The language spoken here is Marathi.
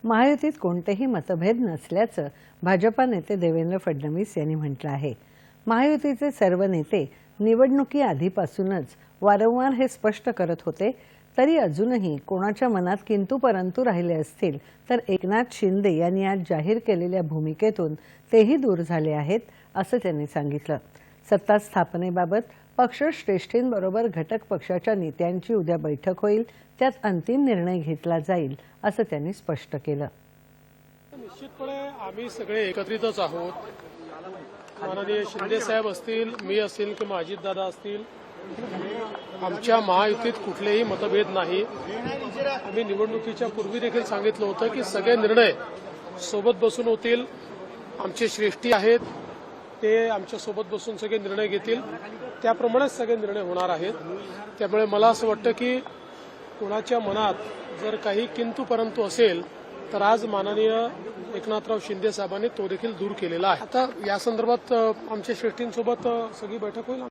महायुतीत कोणतेही मतभेद नसल्याचं भाजपा नेते देवेंद्र फडणवीस यांनी म्हटलं आहे। महायुतीचे सर्व नेते निवडणुकी आधीपासूनच वारंवार हे स्पष्ट करत होते, तरी अजूनही कोणाच्या मनात किंतु परंतु राहिले असतील तर एकनाथ शिंदे यांनी आज जाहीर केलेल्या भूमिकेतून तेही दूर झाले आहेत, असं त्यांनी सांगितलं। सत्ता स्थापनेबाबत पक्षश्रेष्ठींबरोबर घटक पक्षाच्या नेत्यांची उद्या बैठक होईल, त्यात अंतिम निर्णय घेतला जाईल, असं त्यांनी स्पष्ट केलं। निश्चितपणे आम्ही सगळे एकत्रितच आहोत। माननीय शिंदे साहेब असतील, मी असेल किंवा अजितदादा असतील, आमच्या महायुतीत कुठलेही मतभेद नाही। आम्ही निवडणुकीच्या पूर्वी देखील सांगितलं होतं की सगळे निर्णय सोबत बसून होतील। आमचे श्रेष्ठी आहेत, ते आमच्या सोबत बसून सगळे निर्णय घेतील, त्याप्रमाणेच सगळे निर्णय होणार आहेत। त्यामुळे मला असं वाटतं की कोणाच्या मनात जर काही किंतु परंतु असेल तर आज माननीय एकनाथराव शिंदे साहेबांनी तो देखील दूर केलेला आहे। आता या संदर्भात आमच्या श्रेष्ठींसोबत सगळी बैठक होईल।